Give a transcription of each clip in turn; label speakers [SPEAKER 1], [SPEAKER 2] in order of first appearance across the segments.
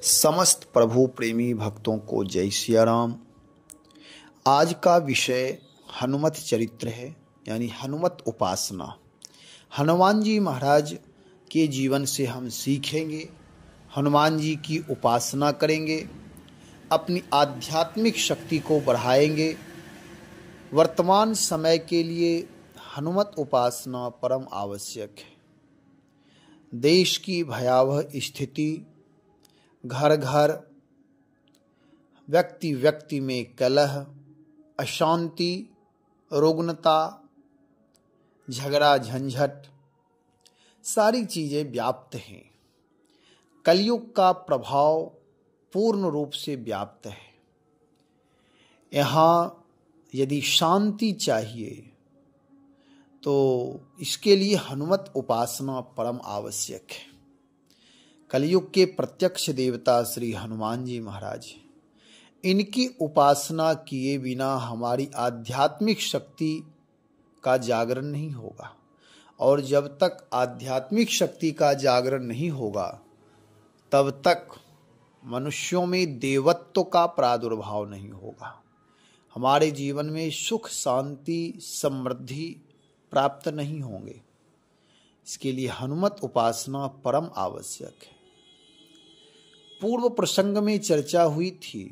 [SPEAKER 1] समस्त प्रभु प्रेमी भक्तों को जय सिया राम। आज का विषय हनुमत चरित्र है, यानी हनुमत उपासना। हनुमान जी महाराज के जीवन से हम सीखेंगे, हनुमान जी की उपासना करेंगे, अपनी आध्यात्मिक शक्ति को बढ़ाएंगे। वर्तमान समय के लिए हनुमत उपासना परम आवश्यक है। देश की भयावह स्थिति, घर घर व्यक्ति व्यक्ति में कलह, अशांति, रुग्णता, झगड़ा झंझट, सारी चीजें व्याप्त हैं। कलयुग का प्रभाव पूर्ण रूप से व्याप्त है। यहाँ यदि शांति चाहिए तो इसके लिए हनुमत उपासना परम आवश्यक है। कलयुग के प्रत्यक्ष देवता श्री हनुमान जी महाराज, इनकी उपासना किए बिना हमारी आध्यात्मिक शक्ति का जागरण नहीं होगा, और जब तक आध्यात्मिक शक्ति का जागरण नहीं होगा तब तक मनुष्यों में देवत्व का प्रादुर्भाव नहीं होगा। हमारे जीवन में सुख, शांति, समृद्धि प्राप्त नहीं होंगे। इसके लिए हनुमत उपासना परम आवश्यक है। पूर्व प्रसंग में चर्चा हुई थी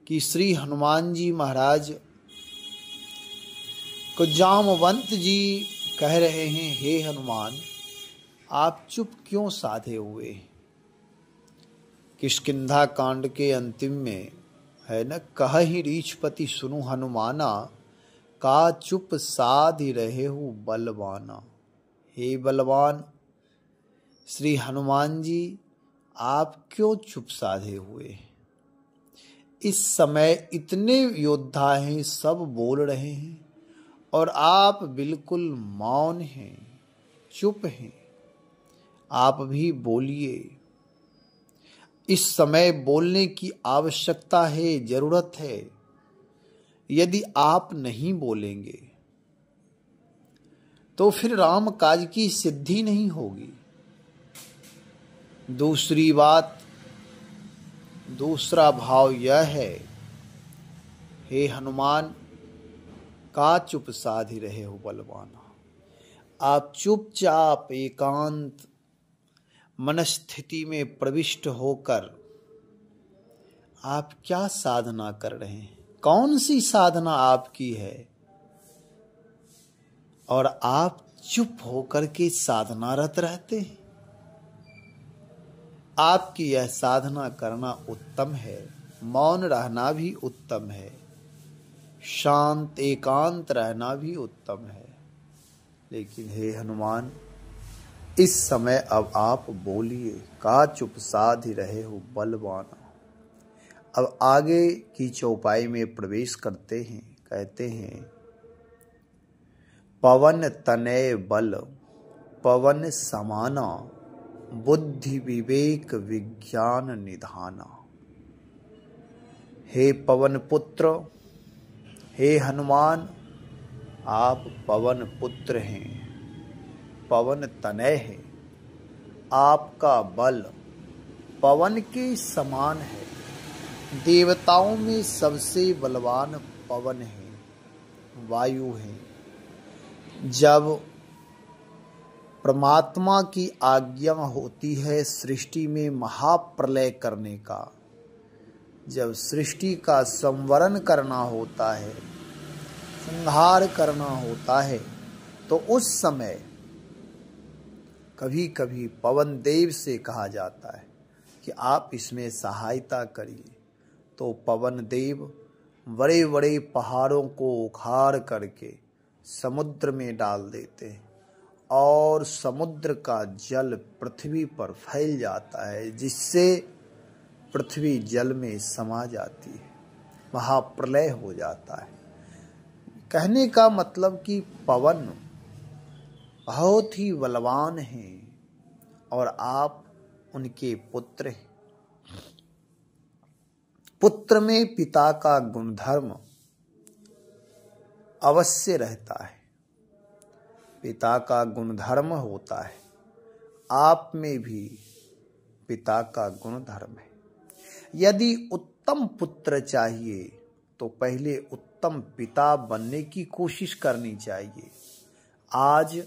[SPEAKER 1] कि श्री हनुमान जी महाराज को जामवंत जी कह रहे हैं, हे हनुमान, आप चुप क्यों साधे हुए? किष्किंधा कांड के अंतिम में है न, कहहि रीछपति सुनु हनुमाना, का चुप साधि रहे हो बलवाना। हे बलवान श्री हनुमान जी, आप क्यों चुप साधे हुए? इस समय इतने योद्धा हैं, सब बोल रहे हैं और आप बिल्कुल मौन हैं, चुप हैं। आप भी बोलिए। इस समय बोलने की आवश्यकता है, जरूरत है। यदि आप नहीं बोलेंगे तो फिर राम काज की सिद्धि नहीं होगी। दूसरी बात, दूसरा भाव यह है, हे हनुमान, का चुप साधि रहे हो बलवाना। आप चुपचाप एकांत मनस्थिति में प्रविष्ट होकर आप क्या साधना कर रहे हैं? कौन सी साधना आपकी है? और आप चुप होकर के साधनारत रहते हैं। आपकी यह साधना करना उत्तम है, मौन रहना भी उत्तम है, शांत एकांत रहना भी उत्तम है। लेकिन हे हनुमान, इस समय अब आप बोलिए, का चुप साधि रहे हो बलवाना। अब आगे की चौपाई में प्रवेश करते हैं। कहते हैं, पवन तनय बल पवन समाना, बुद्धि विवेक विज्ञान निधाना। हे पवन पुत्र, हे हनुमान, आप पवन पुत्र हैं, पवन तनय है। आपका बल पवन के समान है। देवताओं में सबसे बलवान पवन है, वायु है। जब परमात्मा की आज्ञा होती है सृष्टि में महाप्रलय करने का, जब सृष्टि का संवरण करना होता है, संहार करना होता है, तो उस समय कभी कभी पवन देव से कहा जाता है कि आप इसमें सहायता करिए। तो पवन देव बड़े बड़े पहाड़ों को उखाड़ करके समुद्र में डाल देते हैं और समुद्र का जल पृथ्वी पर फैल जाता है, जिससे पृथ्वी जल में समा जाती है, महाप्रलय हो जाता है। कहने का मतलब कि पवन बहुत ही बलवान हैं और आप उनके पुत्र हैं। पुत्र में पिता का गुणधर्म अवश्य रहता है, पिता का गुणधर्म होता है। आप में भी पिता का गुण धर्म है। यदि उत्तम पुत्र चाहिए तो पहले उत्तम पिता बनने की कोशिश करनी चाहिए। आज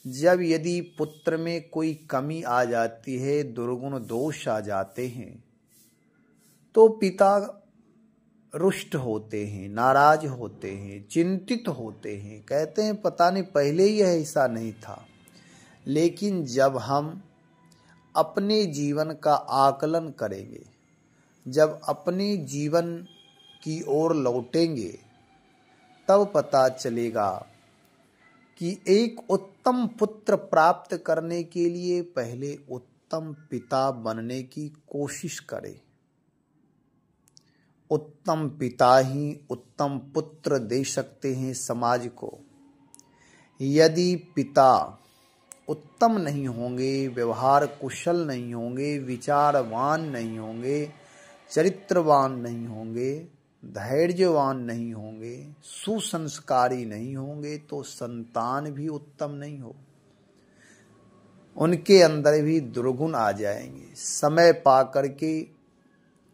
[SPEAKER 1] जब यदि पुत्र में कोई कमी आ जाती है, दुर्गुण दोष आ जाते हैं, तो पिता रुष्ट होते हैं, नाराज होते हैं, चिंतित होते हैं, कहते हैं पता नहीं पहले ही ऐसा नहीं था। लेकिन जब हम अपने जीवन का आकलन करेंगे, जब अपने जीवन की ओर लौटेंगे, तब पता चलेगा कि एक उत्तम पुत्र प्राप्त करने के लिए पहले उत्तम पिता बनने की कोशिश करें। उत्तम पिता ही उत्तम पुत्र दे सकते हैं समाज को। यदि पिता उत्तम नहीं होंगे, व्यवहार कुशल नहीं होंगे, विचारवान नहीं होंगे, चरित्रवान नहीं होंगे, धैर्यवान नहीं होंगे, सुसंस्कारी नहीं होंगे, तो संतान भी उत्तम नहीं हो। उनके अंदर भी दुर्गुण आ जाएंगे। समय पा करके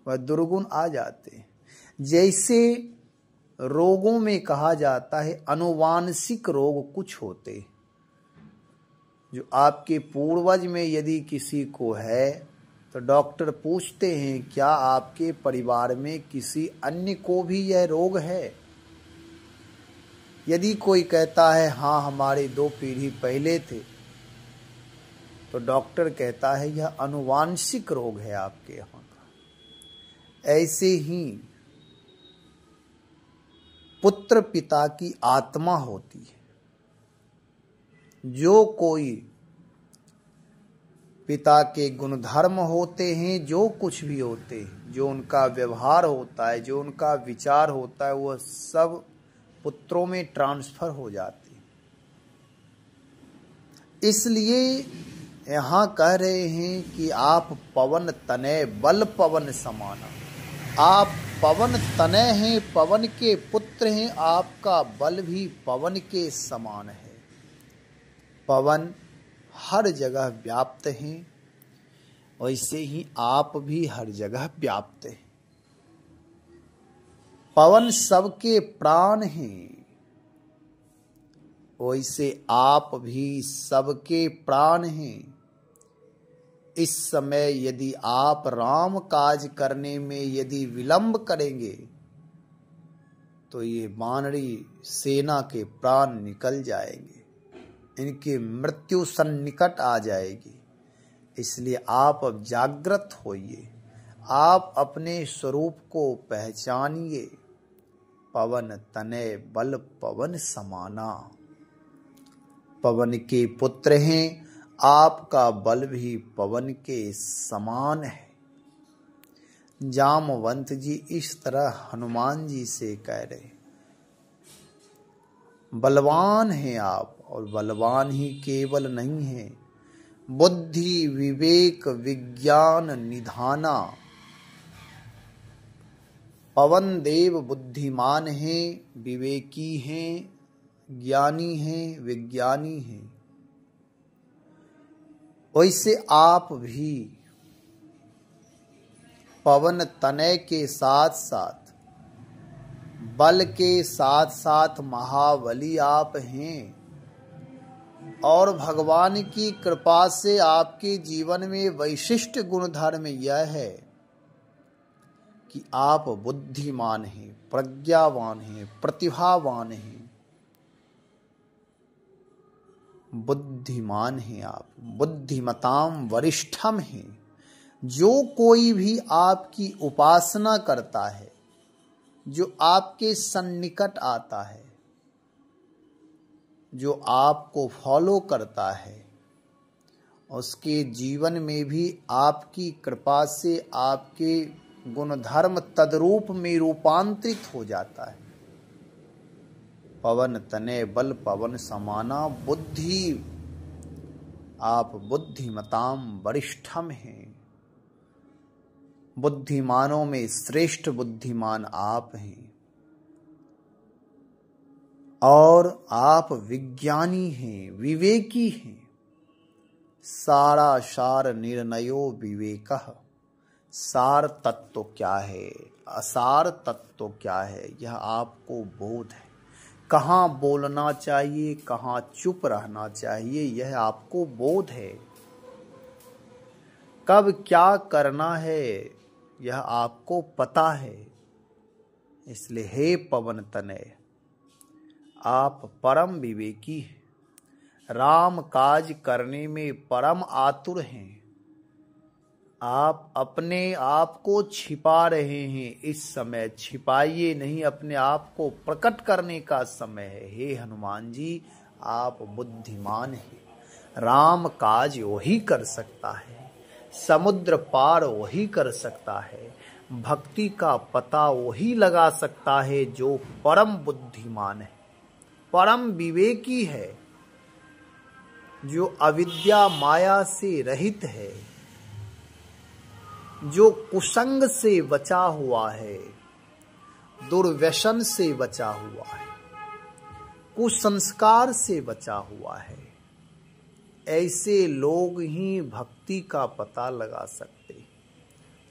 [SPEAKER 1] वह दुर्गुण आ जाते हैं। जैसे रोगों में कहा जाता है अनुवांशिक रोग कुछ होते, जो आपके पूर्वज में यदि किसी को है तो डॉक्टर पूछते हैं क्या आपके परिवार में किसी अन्य को भी यह रोग है। यदि कोई कहता है हाँ हमारे 2 पीढ़ी पहले थे, तो डॉक्टर कहता है यह अनुवांशिक रोग है आपके यहाँ का। ऐसे ही पुत्र पिता की आत्मा होती है। जो कोई पिता के गुणधर्म होते हैं, जो कुछ भी होते हैं, जो उनका व्यवहार होता है, जो उनका विचार होता है, वह सब पुत्रों में ट्रांसफर हो जाते हैं। इसलिए यहाँ कह रहे हैं कि आप पवन तनय बल पवन समाना। आप पवन तनय हैं, पवन के पुत्र हैं, आपका बल भी पवन के समान है। पवन हर जगह व्याप्त हैं, वैसे ही आप भी हर जगह व्याप्त हैं। पवन सबके प्राण हैं, वैसे आप भी सबके प्राण हैं। इस समय यदि आप राम काज करने में यदि विलंब करेंगे, तो ये वानरी सेना के प्राण निकल जाएंगे, इनकी मृत्यु सन्निकट आ जाएगी। इसलिए आप अब जागृत होइए, आप अपने स्वरूप को पहचानिए। पवन तनय बल पवन समाना। पवन के पुत्र हैं, आपका बल भी पवन के समान है। जामवंत जी इस तरह हनुमान जी से कह रहे, बलवान हैं आप, और बलवान ही केवल नहीं है, बुद्धि विवेक विज्ञान निधाना। पवन देव बुद्धिमान हैं, विवेकी हैं, ज्ञानी हैं, विज्ञानी हैं। वैसे आप भी पवन तनय के साथ साथ बल के साथ साथ महाबली आप हैं। और भगवान की कृपा से आपके जीवन में वैशिष्ट गुणधर्म यह है कि आप बुद्धिमान हैं, प्रज्ञावान हैं, प्रतिभावान हैं। बुद्धिमान हैं आप, बुद्धिमताम वरिष्ठम हैं। जो कोई भी आपकी उपासना करता है, जो आपके सन्निकट आता है, जो आपको फॉलो करता है, उसके जीवन में भी आपकी कृपा से आपके गुणधर्म तद्रूप में रूपांतरित हो जाता है। पवन तनय बल पवन समाना। बुद्धि, आप बुद्धिमताम वरिष्ठम हैं। बुद्धिमानों में श्रेष्ठ बुद्धिमान आप हैं। और आप विज्ञानी हैं, विवेकी हैं। सारा सार निर्णयो विवेकः। सार तत्व क्या है, असार तत्व क्या है, यह आपको बोध है। कहाँ बोलना चाहिए, कहाँ चुप रहना चाहिए, यह आपको बोध है। कब क्या करना है, यह आपको पता है। इसलिए हे पवन तनय, आप परम विवेकी हैं, राम काज करने में परम आतुर हैं। आप अपने आप को छिपा रहे हैं, इस समय छिपाइए नहीं, अपने आप को प्रकट करने का समय है। हे हनुमान जी, आप बुद्धिमान हैं। राम काज वही कर सकता है, समुद्र पार वही कर सकता है, भक्ति का पता वही लगा सकता है जो परम बुद्धिमान है, परम विवेकी है, जो अविद्या माया से रहित है, जो कुसंग से बचा हुआ है, दुर्व्यसन से बचा हुआ है, कुसंस्कार से बचा हुआ है। ऐसे लोग ही भक्ति का पता लगा सकते,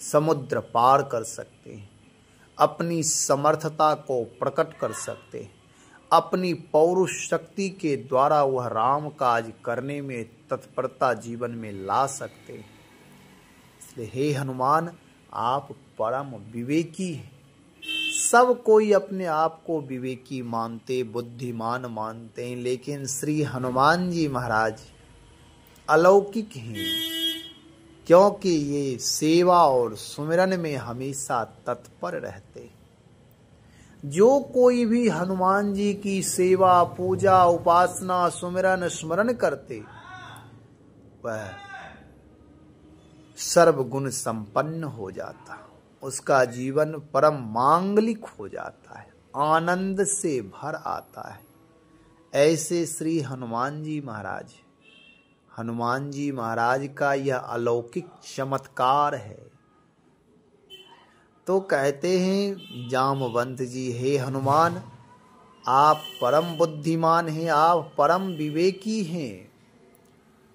[SPEAKER 1] समुद्र पार कर सकते हैं, अपनी समर्थता को प्रकट कर सकते, अपनी पौरुष शक्ति के द्वारा वह राम काज करने में तत्परता जीवन में ला सकते। इसलिए हे हनुमान, आप परम विवेकी हैं। सब कोई अपने आप को विवेकी मानते, बुद्धिमान मानते हैं, लेकिन श्री हनुमान जी महाराज अलौकिक हैं, क्योंकि ये सेवा और सुमिरन में हमेशा तत्पर रहते। जो कोई भी हनुमान जी की सेवा, पूजा, उपासना, सुमिरन, स्मरण करते, वह सर्वगुण संपन्न हो जाता, उसका जीवन परम मांगलिक हो जाता है, आनंद से भर आता है। ऐसे श्री हनुमान जी महाराज, हनुमान जी महाराज का यह अलौकिक चमत्कार है। तो कहते हैं जामवंत जी, हे हनुमान, आप परम बुद्धिमान हैं, आप परम विवेकी हैं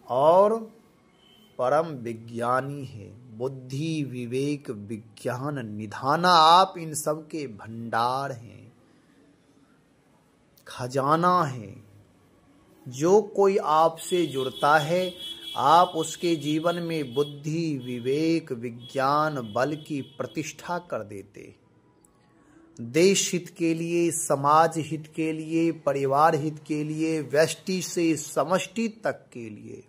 [SPEAKER 1] और परम विज्ञानी हैं। बुद्धि, विवेक, विज्ञान, निधाना, आप इन सब के भंडार हैं, खजाना हैं। जो कोई आपसे जुड़ता है, आप उसके जीवन में बुद्धि, विवेक, विज्ञान, बल की प्रतिष्ठा कर देते। देश हित के लिए, समाज हित के लिए, परिवार हित के लिए, व्यष्टि से समष्टि तक के लिए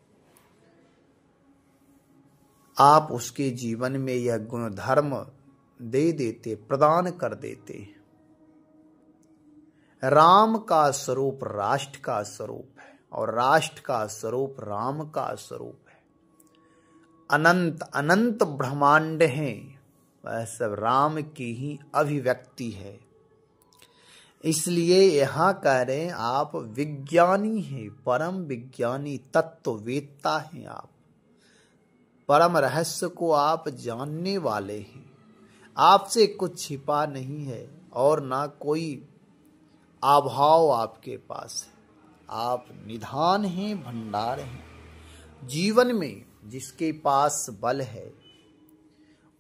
[SPEAKER 1] आप उसके जीवन में यह गुण धर्म दे देते, प्रदान कर देते। राम का स्वरूप राष्ट्र का स्वरूप है और राष्ट्र का स्वरूप राम का स्वरूप है। अनंत अनंत ब्रह्मांड हैं, वह सब राम की ही अभिव्यक्ति है। इसलिए यहाँ कह रहे हैं आप विज्ञानी हैं, परम विज्ञानी, तत्ववेत्ता हैं। आप परम रहस्य को आप जानने वाले हैं। आपसे कुछ छिपा नहीं है और ना कोई अभाव आपके पास है। आप निधान हैं, भंडार हैं। जीवन में जिसके पास बल है,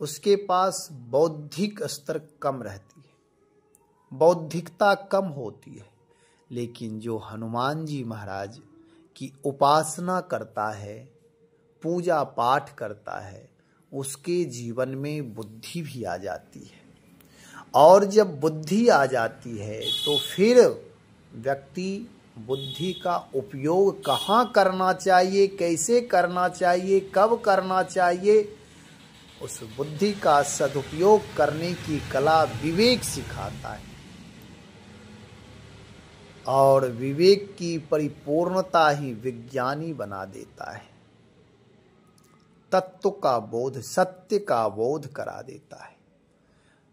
[SPEAKER 1] उसके पास बौद्धिक स्तर कम रहती है, बौद्धिकता कम होती है। लेकिन जो हनुमान जी महाराज की उपासना करता है, पूजा पाठ करता है, उसके जीवन में बुद्धि भी आ जाती है। और जब बुद्धि आ जाती है तो फिर व्यक्ति बुद्धि का उपयोग कहाँ करना चाहिए, कैसे करना चाहिए, कब करना चाहिए, उस बुद्धि का सदुपयोग करने की कला विवेक सिखाता है। और विवेक की परिपूर्णता ही विज्ञानी बना देता है, तत्व का बोध, सत्य का बोध करा देता है।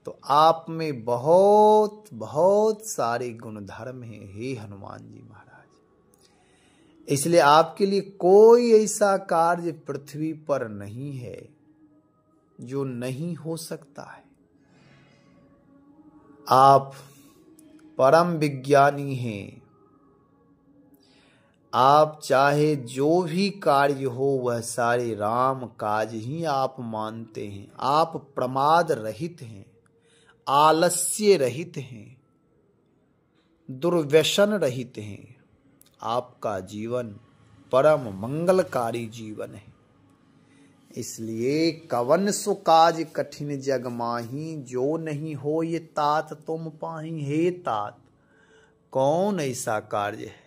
[SPEAKER 1] तो आप में बहुत बहुत सारे गुण धर्म हैं, हे हनुमान जी महाराज। इसलिए आपके लिए कोई ऐसा कार्य पृथ्वी पर नहीं है जो नहीं हो सकता है। आप परम विज्ञानी हैं, आप चाहे जो भी कार्य हो वह सारे राम काज ही आप मानते हैं। आप प्रमाद रहित हैं, आलस्य रहित हैं, दुर्व्यसन रहित हैं। आपका जीवन परम मंगलकारी जीवन है। इसलिए कवन सो काज कठिन जग माही, जो नहीं हो ये तात तुम पाही। हे तात, कौन ऐसा कार्य है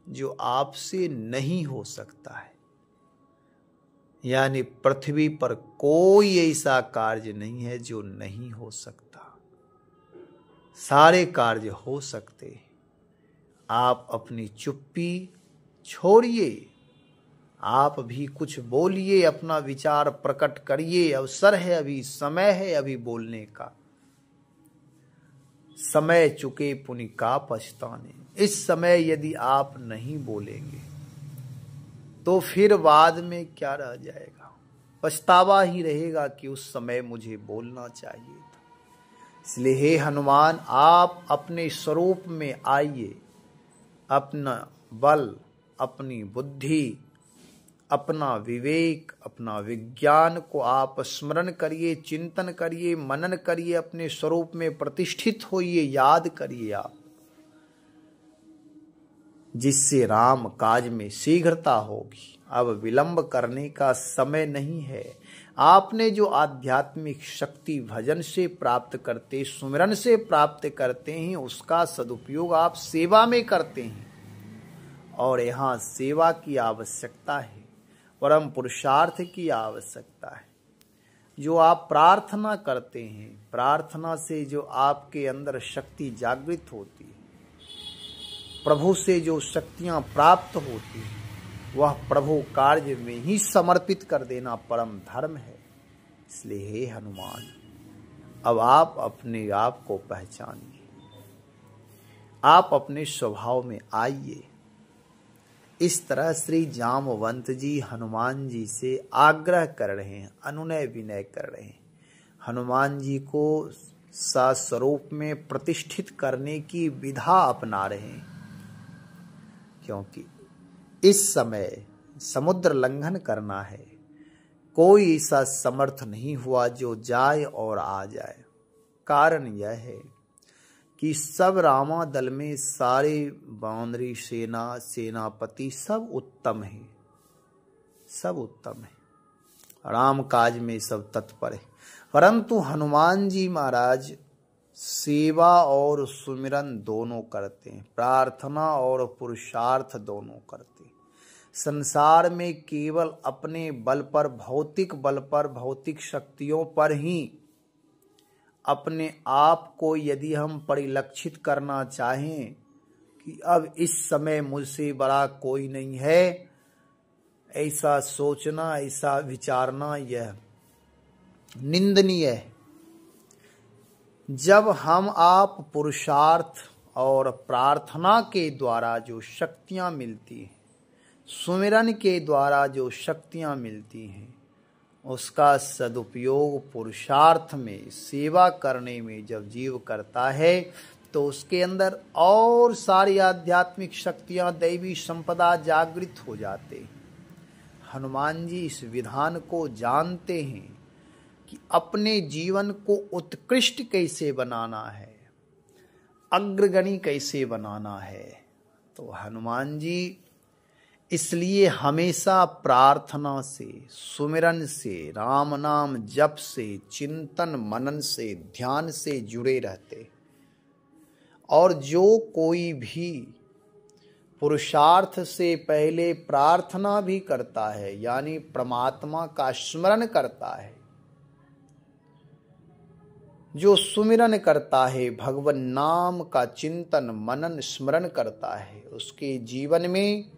[SPEAKER 1] जो आपसे नहीं हो सकता है? यानी पृथ्वी पर कोई ऐसा कार्य नहीं है जो नहीं हो सकता। सारे कार्य हो सकते हैं। आप अपनी चुप्पी छोड़िए, आप भी कुछ बोलिए, अपना विचार प्रकट करिए। अवसर है, अभी समय है अभी बोलने का। समय चुके पुनि का पछताने। इस समय यदि आप नहीं बोलेंगे तो फिर बाद में क्या रह जाएगा? पछतावा ही रहेगा कि उस समय मुझे बोलना चाहिए था। इसलिए हे हनुमान, आप अपने स्वरूप में आइए। अपना बल, अपनी बुद्धि, अपना विवेक, अपना विज्ञान को आप स्मरण करिए, चिंतन करिए, मनन करिए, अपने स्वरूप में प्रतिष्ठित होइए, याद करिए आप, जिससे राम काज में शीघ्रता होगी। अब विलंब करने का समय नहीं है। आपने जो आध्यात्मिक शक्ति भजन से प्राप्त करते, सुमिरन से प्राप्त करते हैं, उसका सदुपयोग आप सेवा में करते हैं। और यहाँ सेवा की आवश्यकता है, परम पुरुषार्थ की आवश्यकता है। जो आप प्रार्थना करते हैं, प्रार्थना से जो आपके अंदर शक्ति जागृत होती है, प्रभु से जो शक्तियां प्राप्त होती हैं, वह प्रभु कार्य में ही समर्पित कर देना परम धर्म है। इसलिए हे हनुमान, अब आप अपने आप को पहचानिए, आप अपने स्वभाव में आइए। इस तरह श्री जामवंत जी हनुमान जी से आग्रह कर रहे हैं, अनुनय विनय कर रहे हैं। हनुमान जी को स्वरूप में प्रतिष्ठित करने की विधा अपना रहे हैं, क्योंकि इस समय समुद्र लंघन करना है। कोई ऐसा समर्थ नहीं हुआ जो जाए और आ जाए। कारण यह है कि सब रामा दल में सारे बानरी सेना, सेनापति सब उत्तम है, सब उत्तम है, राम काज में सब तत्पर है। परंतु हनुमान जी महाराज सेवा और सुमिरन दोनों करते हैं, प्रार्थना और पुरुषार्थ दोनों करते हैं। संसार में केवल अपने बल पर, भौतिक बल पर, भौतिक शक्तियों पर ही अपने आप को यदि हम परिलक्षित करना चाहें कि अब इस समय मुझसे बड़ा कोई नहीं है, ऐसा सोचना, ऐसा विचारना यह निंदनीय है। जब हम आप पुरुषार्थ और प्रार्थना के द्वारा जो शक्तियां मिलती हैं, सुमिरन के द्वारा जो शक्तियां मिलती हैं, उसका सदुपयोग पुरुषार्थ में, सेवा करने में जब जीव करता है तो उसके अंदर और सारी आध्यात्मिक शक्तियां, दैवी संपदा जागृत हो जाते हैं। हनुमान जी इस विधान को जानते हैं कि अपने जीवन को उत्कृष्ट कैसे बनाना है, अग्रगणी कैसे बनाना है। तो हनुमान जी इसलिए हमेशा प्रार्थना से, सुमिरन से, राम नाम जप से, चिंतन मनन से, ध्यान से जुड़े रहते। और जो कोई भी पुरुषार्थ से पहले प्रार्थना भी करता है, यानी परमात्मा का स्मरण करता है, जो सुमिरन करता है, भगवान नाम का चिंतन मनन स्मरण करता है, उसके जीवन में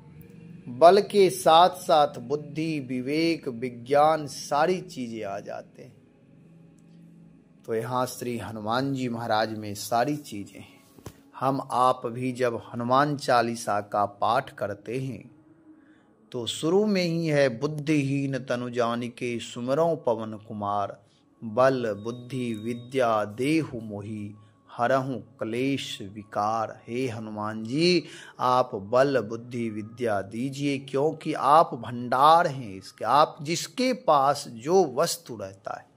[SPEAKER 1] बल के साथ साथ बुद्धि, विवेक, विज्ञान सारी चीजें आ जाते हैं। तो यहाँ श्री हनुमान जी महाराज में सारी चीजें हैं। हम आप भी जब हनुमान चालीसा का पाठ करते हैं तो शुरू में ही है, बुद्धिहीन तनु जानिके सुमिरौं पवन कुमार, बल बुद्धि विद्या देहु मोहि, हरहु क्लेश विकार। हे हनुमान जी, आप बल बुद्धि विद्या दीजिए, क्योंकि आप भंडार हैं इसके। आप जिसके पास जो वस्तु रहता है,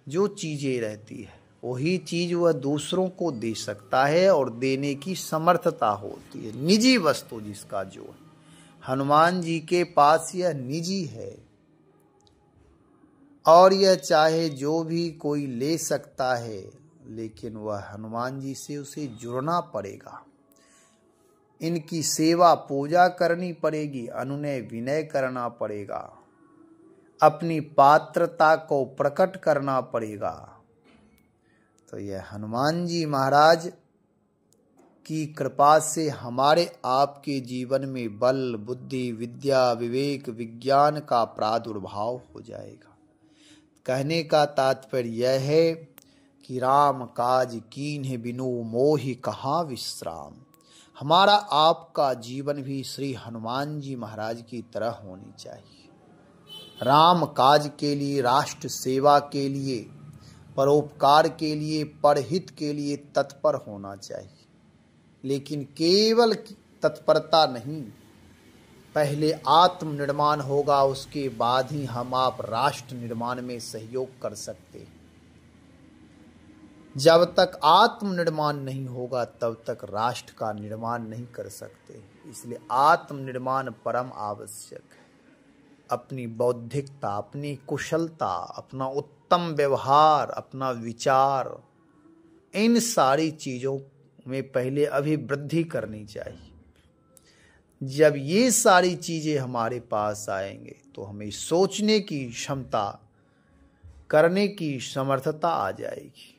[SPEAKER 1] जो चीजें रहती है, वही चीज वह दूसरों को दे सकता है और देने की समर्थता होती है। निजी वस्तु जिसका जो है, हनुमान जी के पास यह निजी है और यह चाहे जो भी कोई ले सकता है, लेकिन वह हनुमान जी से उसे जुड़ना पड़ेगा। इनकी सेवा पूजा करनी पड़ेगी, अनुनय विनय करना पड़ेगा, अपनी पात्रता को प्रकट करना पड़ेगा। तो यह हनुमान जी महाराज की कृपा से हमारे आपके जीवन में बल बुद्धि विद्या विवेक विज्ञान का प्रादुर्भाव हो जाएगा। कहने का तात्पर्य यह है कि राम काज कीन्ह बिनु मोहि कहाँ विश्राम। हमारा आपका जीवन भी श्री हनुमान जी महाराज की तरह होनी चाहिए। राम काज के लिए, राष्ट्र सेवा के लिए, परोपकार के लिए, परहित के लिए तत्पर होना चाहिए। लेकिन केवल तत्परता नहीं, पहले आत्म निर्माण होगा, उसके बाद ही हम आप राष्ट्र निर्माण में सहयोग कर सकते हैं। जब तक आत्म निर्माण नहीं होगा तब तक राष्ट्र का निर्माण नहीं कर सकते। इसलिए आत्म निर्माण परम आवश्यक है। अपनी बौद्धिकता, अपनी कुशलता, अपना उत्तम व्यवहार, अपना विचार, इन सारी चीजों में पहले अभिवृद्धि करनी चाहिए। जब ये सारी चीजें हमारे पास आएंगे तो हमें सोचने की क्षमता, करने की समर्थता आ जाएगी।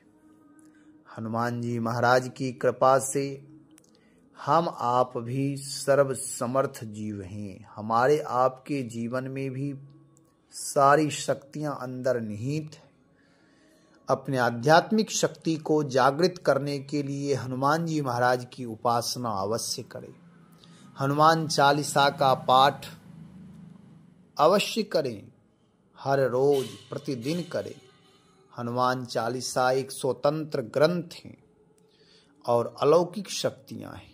[SPEAKER 1] हनुमान जी महाराज की कृपा से हम आप भी सर्व समर्थ जीव हैं। हमारे आपके जीवन में भी सारी शक्तियां अंदर निहित हैं। अपने आध्यात्मिक शक्ति को जागृत करने के लिए हनुमान जी महाराज की उपासना अवश्य करें। हनुमान चालीसा का पाठ अवश्य करें, हर रोज प्रतिदिन करें। हनुमान चालीसा एक स्वतंत्र ग्रंथ है और अलौकिक शक्तियां हैं।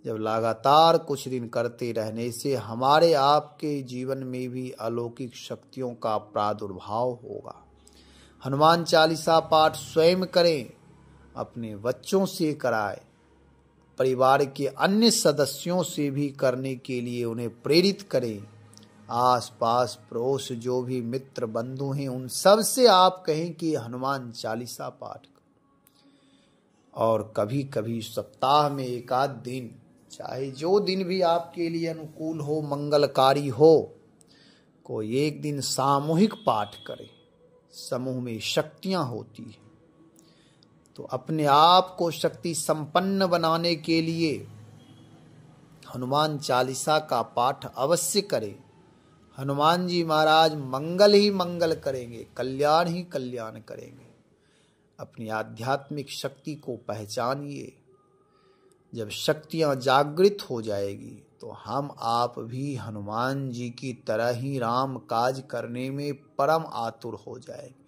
[SPEAKER 1] जब लगातार कुछ दिन करते रहने से हमारे आपके जीवन में भी अलौकिक शक्तियों का प्रादुर्भाव होगा। हनुमान चालीसा पाठ स्वयं करें, अपने बच्चों से कराएं, परिवार के अन्य सदस्यों से भी करने के लिए उन्हें प्रेरित करें। आस पास पड़ोस जो भी मित्र बंधु हैं उन सब से आप कहें कि हनुमान चालीसा पाठ करें। और कभी कभी सप्ताह में एक आध दिन, चाहे जो दिन भी आपके लिए अनुकूल हो, मंगलकारी हो, कोई एक दिन सामूहिक पाठ करें। समूह में शक्तियां होती हैं, तो अपने आप को शक्ति संपन्न बनाने के लिए हनुमान चालीसा का पाठ अवश्य करें। हनुमान जी महाराज मंगल ही मंगल करेंगे, कल्याण ही कल्याण करेंगे। अपनी आध्यात्मिक शक्ति को पहचानिए। जब शक्तियां जागृत हो जाएगी तो हम आप भी हनुमान जी की तरह ही राम काज करने में परम आतुर हो जाएंगे।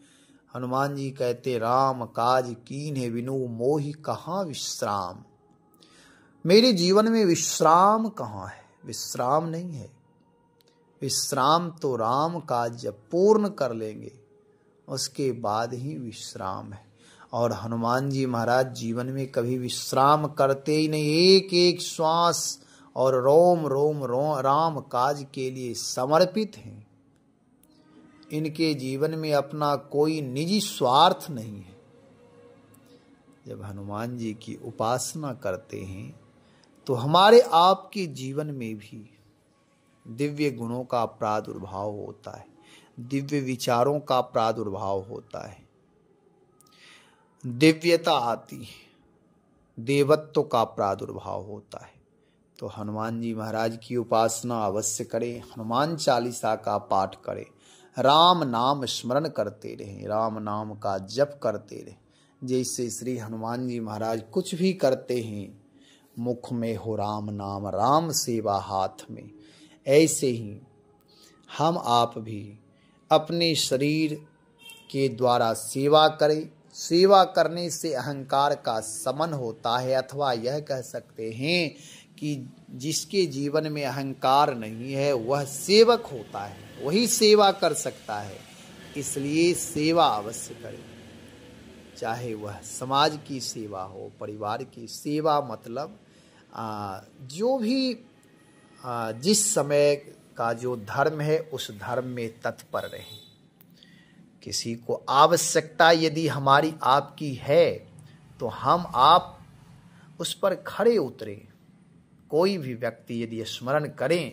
[SPEAKER 1] हनुमान जी कहते, राम काज कीन्ह बिनु मोहि कहाँ विश्राम। मेरे जीवन में विश्राम कहाँ है? विश्राम नहीं है। विश्राम तो राम काज जब पूर्ण कर लेंगे उसके बाद ही विश्राम है। और हनुमान जी महाराज जीवन में कभी विश्राम करते ही नहीं। एक एक श्वास और रोम रोम राम काज के लिए समर्पित हैं। इनके जीवन में अपना कोई निजी स्वार्थ नहीं है। जब हनुमान जी की उपासना करते हैं तो हमारे आपके जीवन में भी दिव्य गुणों का प्रादुर्भाव होता है, दिव्य विचारों का प्रादुर्भाव होता है, दिव्यता आती है, देवत्व का प्रादुर्भाव होता है। तो हनुमान जी महाराज की उपासना अवश्य करें, हनुमान चालीसा का पाठ करें, राम नाम स्मरण करते रहें, राम नाम का जप करते रहें। जैसे श्री हनुमान जी महाराज कुछ भी करते हैं, मुख में हो राम नाम, राम सेवा हाथ में, ऐसे ही हम आप भी अपने शरीर के द्वारा सेवा करें, सेवा करने से अहंकार का शमन होता है, अथवा यह कह सकते हैं कि जिसके जीवन में अहंकार नहीं है वह सेवक होता है, वही सेवा कर सकता है। इसलिए सेवा अवश्य करें, चाहे वह समाज की सेवा हो, परिवार की सेवा, मतलब जो भी जिस समय का जो धर्म है उस धर्म में तत्पर रहें। किसी को आवश्यकता यदि हमारी आपकी है तो हम आप उस पर खड़े उतरें। कोई भी व्यक्ति यदि स्मरण करें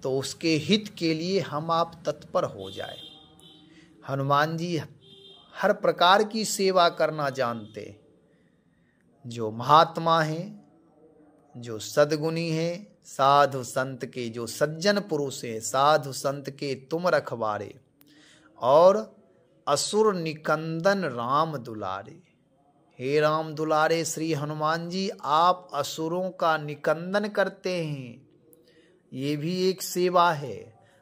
[SPEAKER 1] तो उसके हित के लिए हम आप तत्पर हो जाए। हनुमान जी हर प्रकार की सेवा करना जानते। जो महात्मा हैं, जो सद्गुणी हैं, साधु संत के जो सज्जन पुरुष हैं, साधु संत के तुम रखवारे, और असुर निकंदन राम दुलारे। हे राम दुलारे श्री हनुमान जी, आप असुरों का निकंदन करते हैं, ये भी एक सेवा है।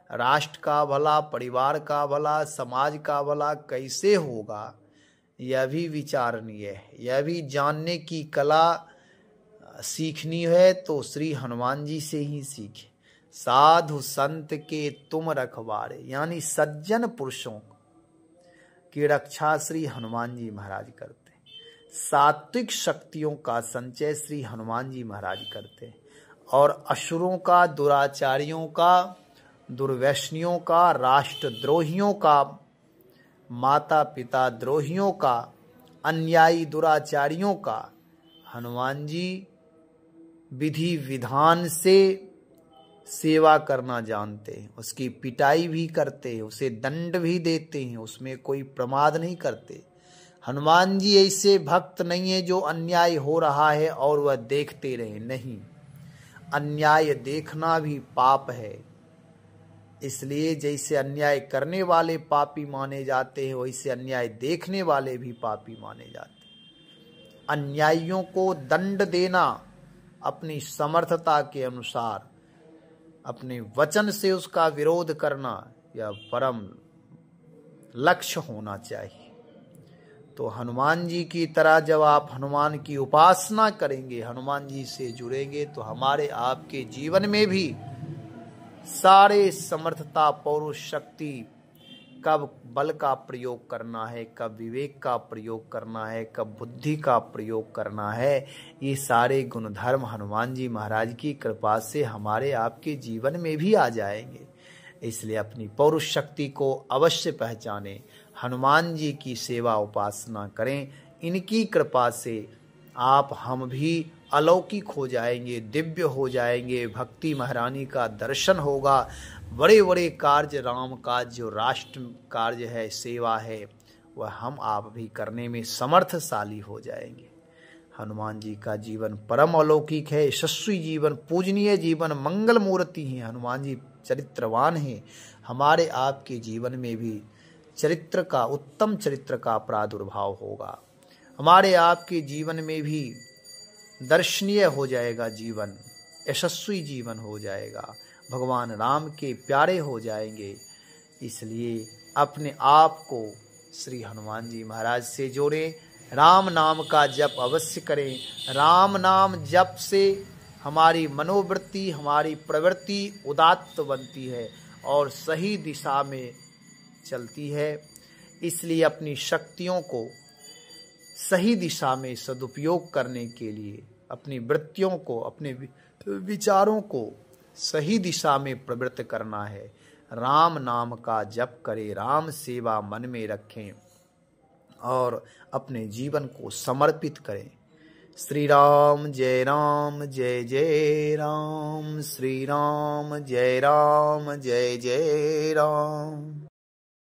[SPEAKER 1] राष्ट्र का भला, परिवार का भला, समाज का भला कैसे होगा, यह भी विचारणीय है। यह भी जानने की कला सीखनी है तो श्री हनुमान जी से ही सीखे। साधु संत के तुम रखवारे, यानी सज्जन पुरुषों की रक्षा श्री हनुमान जी महाराज करते। सात्विक शक्तियों का संचय श्री हनुमान जी महाराज करते, और असुरों का, दुराचारियों का, दुर्व्यसनियों का, राष्ट्रद्रोहियों का, माता पिता द्रोहियों का, अन्यायी दुराचारियों का हनुमान जी विधि विधान से सेवा करना जानते हैं। उसकी पिटाई भी करते हैं, उसे दंड भी देते हैं, उसमें कोई प्रमाद नहीं करते। हनुमान जी ऐसे भक्त नहीं है जो अन्याय हो रहा है और वह देखते रहे, नहीं। अन्याय देखना भी पाप है। इसलिए जैसे अन्याय करने वाले पापी माने जाते हैं, वैसे अन्याय देखने वाले भी पापी माने जाते हैं। अन्यायियों को दंड देना अपनी समर्थता के अनुसार, अपने वचन से उसका विरोध करना, यह परम लक्ष्य होना चाहिए। तो हनुमान जी की तरह जब आप हनुमान की उपासना करेंगे, हनुमान जी से जुड़ेंगे, तो हमारे आपके जीवन में भी सारे समर्थता, पौरुष शक्ति, कब बल का प्रयोग करना है, कब विवेक का प्रयोग करना है, कब बुद्धि का प्रयोग करना है, ये सारे गुणधर्म हनुमान जी महाराज की कृपा से हमारे आपके जीवन में भी आ जाएंगे। इसलिए अपनी पौरुष शक्ति को अवश्य पहचानें, हनुमान जी की सेवा उपासना करें। इनकी कृपा से आप हम भी अलौकिक हो जाएंगे, दिव्य हो जाएंगे, भक्ति महारानी का दर्शन होगा। बड़े बड़े कार्य, राम का जो राष्ट्र कार्य है, सेवा है, वह हम आप भी करने में समर्थशाली हो जाएंगे। हनुमान जी का जीवन परम अलौकिक है, यशस्वी जीवन, पूजनीय जीवन, मंगल मूर्ति हैं। हनुमान जी चरित्रवान हैं। हमारे आपके जीवन में भी चरित्र का, उत्तम चरित्र का प्रादुर्भाव होगा। हमारे आपके जीवन में भी दर्शनीय हो जाएगा जीवन, यशस्वी जीवन हो जाएगा, भगवान राम के प्यारे हो जाएंगे। इसलिए अपने आप को श्री हनुमान जी महाराज से जोड़ें, राम नाम का जप अवश्य करें। राम नाम जप से हमारी मनोवृत्ति, हमारी प्रवृत्ति उदात्त बनती है और सही दिशा में चलती है। इसलिए अपनी शक्तियों को सही दिशा में सदुपयोग करने के लिए, अपनी वृत्तियों को, अपने विचारों को सही दिशा में प्रवृत्त करना है। राम नाम का जप करें, राम सेवा मन में रखें और अपने जीवन को समर्पित करें। श्री राम जय राम जय जय राम, श्री राम जय जय राम।